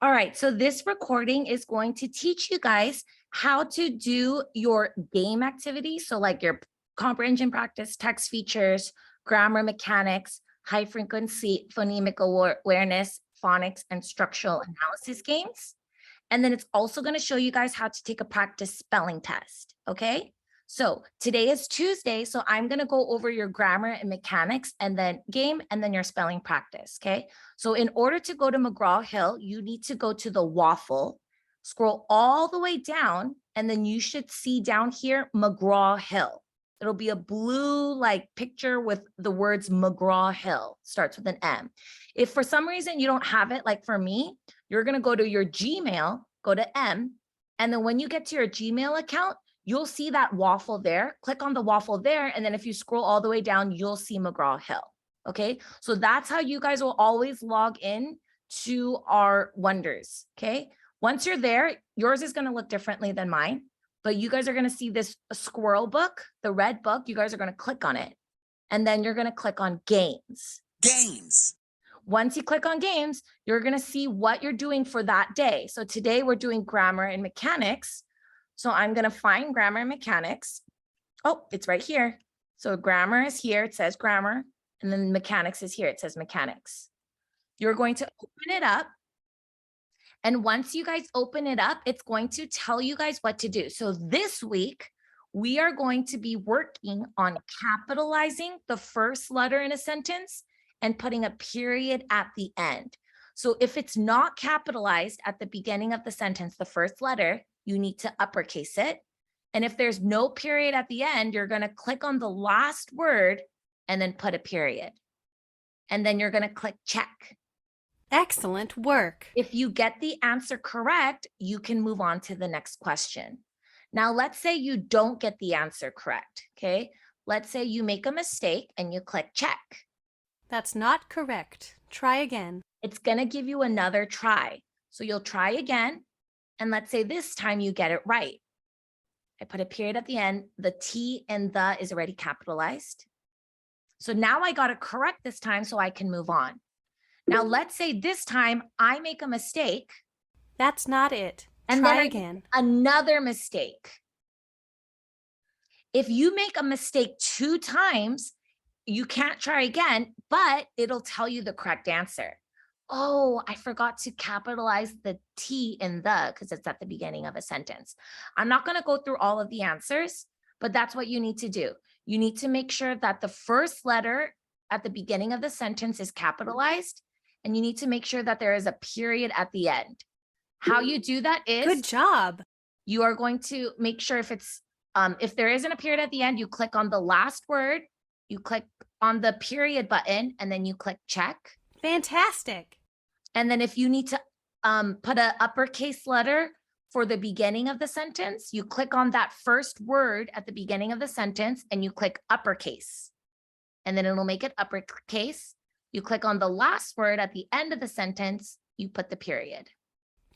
All right, so this recording is going to teach you guys how to do your game activities. So like your comprehension practice, text features, grammar mechanics, high frequency phonemic awareness, phonics, and structural analysis games. And then it's also going to show you guys how to take a practice spelling test, okay? So today is Tuesday, so I'm going to go over your grammar and mechanics and then game and then your spelling practice, okay? So in order to go to McGraw-Hill, you need to go to the waffle, scroll all the way down, and then you should see down here McGraw-Hill. It'll be a blue like picture with the words McGraw-Hill, starts with an M. If for some reason you don't have it, like for me, you're going to go to your Gmail, go to M, and then when you get to your Gmail account, you'll see that waffle there. Click on the waffle there, and then if you scroll all the way down, you'll see McGraw-Hill. Okay, so that's how you guys will always log in to our Wonders. Okay, once you're there, yours is going to look differently than mine, but you guys are going to see this squirrel book, the red book. You guys are going to click on it, and then you're going to click on games. Games. Once you click on games, you're going to see what you're doing for that day. So today we're doing grammar and mechanics. So I'm going to find grammar and mechanics. Oh, it's right here. So grammar is here. It says grammar. And then mechanics is here. It says mechanics. You're going to open it up. And once you guys open it up, it's going to tell you guys what to do. So this week, we are going to be working on capitalizing the first letter in a sentence and putting a period at the end. So if it's not capitalized at the beginning of the sentence, the first letter, you need to uppercase it. And if there's no period at the end, you're going to click on the last word and then put a period. And then you're going to click check. Excellent work. If you get the answer correct, you can move on to the next question. Now, let's say you don't get the answer correct, okay? Let's say you make a mistake and you click check. That's not correct. Try again. It's going to give you another try. So you'll try again. And let's say this time you get it right. I put a period at the end. The T and the is already capitalized. So now I got it correct this time so I can move on. Now, let's say this time I make a mistake. That's not it. And Try then again. Another mistake. If you make a mistake 2 times, you can't try again, but it'll tell you the correct answer. Oh, I forgot to capitalize the T in the because it's at the beginning of a sentence. I'm not going to go through all of the answers, but that's what you need to do. You need to make sure that the first letter at the beginning of the sentence is capitalized, and you need to make sure that there is a period at the end. How you do that is Good job. you are going to make sure if there isn't a period at the end, you click on the last word, you click on the period button, and then you click check. Fantastic. And then if you need to put an uppercase letter for the beginning of the sentence, you click on that first word at the beginning of the sentence and you click uppercase. And then it'll make it uppercase. You click on the last word at the end of the sentence, you put the period.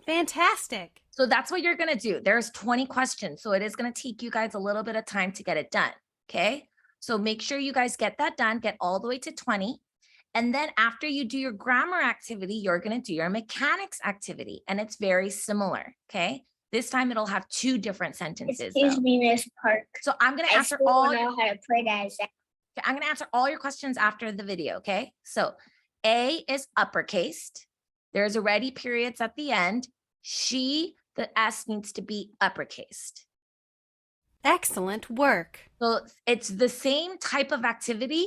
Fantastic. So that's what you're going to do. There's 20 questions. So it is going to take you guys a little bit of time to get it done. Okay. So make sure you guys get that done, get all the way to 20. And then after you do your grammar activity, you're going to do your mechanics activity. And it's very similar. Okay. This time it'll have 2 different sentences. Excuse me, Miss Park. So I'm going to I answer still all. don't know how to play that. I'm going to answer all your questions after the video. Okay. So A is uppercased. There's already periods at the end. The S needs to be uppercased. Excellent work. So it's the same type of activity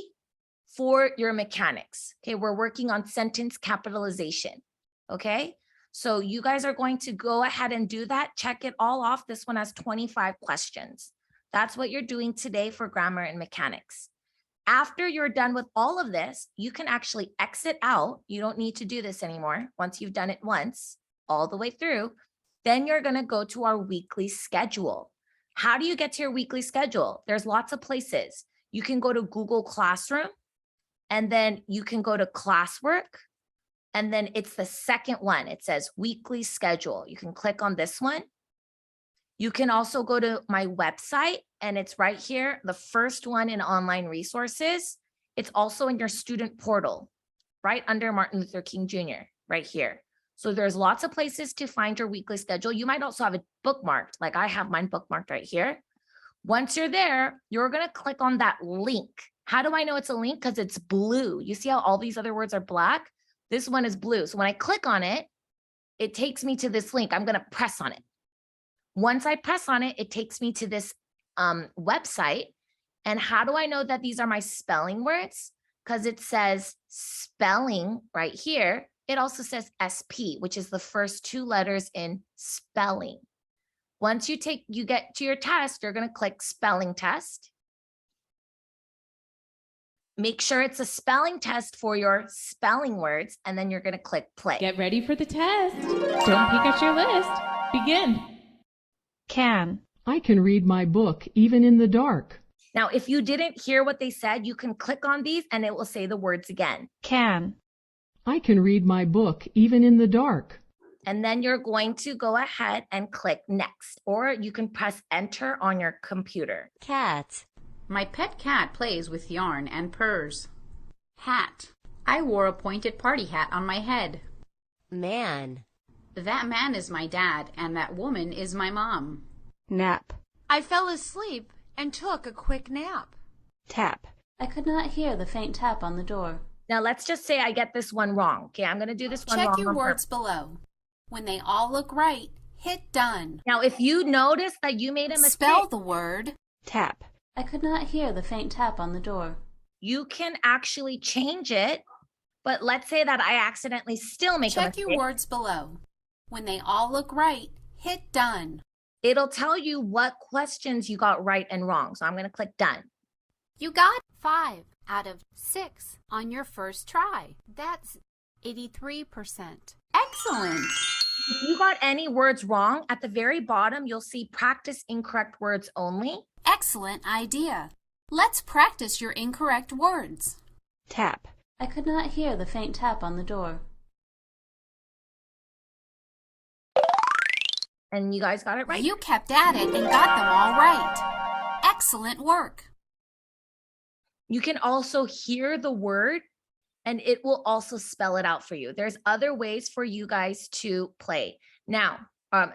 for your mechanics. Okay, we're working on sentence capitalization. Okay, so you guys are going to go ahead and do that. Check it all off. This one has 25 questions. That's what you're doing today for grammar and mechanics. After you're done with all of this, you can actually exit out. You don't need to do this anymore. Once you've done it once, all the way through, then you're going to go to our weekly schedule. How do you get to your weekly schedule? There's lots of places. You can go to Google Classroom, and then you can go to classwork, and then it's the second one. It says weekly schedule. You can click on this one. You can also go to my website, and it's right here, the first one in online resources. It's also in your student portal, right under Martin Luther King Jr., right here. So there's lots of places to find your weekly schedule. You might also have it bookmarked, like I have mine bookmarked right here. Once you're there, you're going to click on that link. How do I know it's a link? Because it's blue. You see how all these other words are black? This one is blue. So when I click on it, it takes me to this link. I'm going to press on it. Once I press on it, it takes me to this website. And how do I know that these are my spelling words? Because it says spelling right here. It also says SP, which is the first two letters in spelling. Once you get to your test, you're going to click spelling test. Make sure it's a spelling test for your spelling words, and then you're going to click play. Get ready for the test. Don't peek at your list. Begin. Can. I can read my book even in the dark. Now, if you didn't hear what they said, you can click on these and it will say the words again. Can. I can read my book even in the dark. And then you're going to go ahead and click next, or you can press enter on your computer. Cat. My pet cat plays with yarn and purrs. Hat. I wore a pointed party hat on my head. Man. That man is my dad, and that woman is my mom. Nap. I fell asleep and took a quick nap. Tap. I could not hear the faint tap on the door. Now let's just say I get this one wrong. Okay, I'm going to do this one wrong. Check your on words purpose. below. When they all look right, hit done. Now, if you notice that you made a mistake, Spell the word. Tap. I could not hear the faint tap on the door. you can actually change it. But let's say that I accidentally still make a Check mistake. your words below. When they all look right, hit done. It'll tell you what questions you got right and wrong. So I'm going to click done. You got 5 out of 6 on your first try. That's 83%. Excellent. If you got any words wrong, at the very bottom, you'll see practice incorrect words only. Excellent idea. Let's practice your incorrect words. Tap. I could not hear the faint tap on the door. And you guys got it right. You kept at it and got them all right. Excellent work. You can also hear the word and it will also spell it out for you. There's other ways for you guys to play. Now,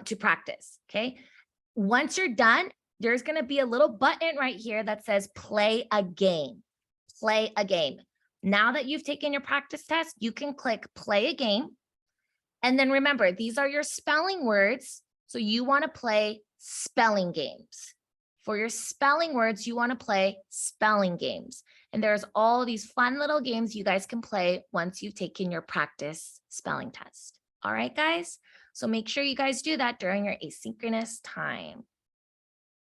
to practice, okay? Once you're done, there's gonna be a little button right here that says play a game. Play a game. Now that you've taken your practice test, you can click play a game. And then remember, these are your spelling words. So you wanna play spelling games. For your spelling words, you wanna play spelling games. And there's all these fun little games you guys can play once you've taken your practice spelling test. All right, guys? So make sure you guys do that during your asynchronous time.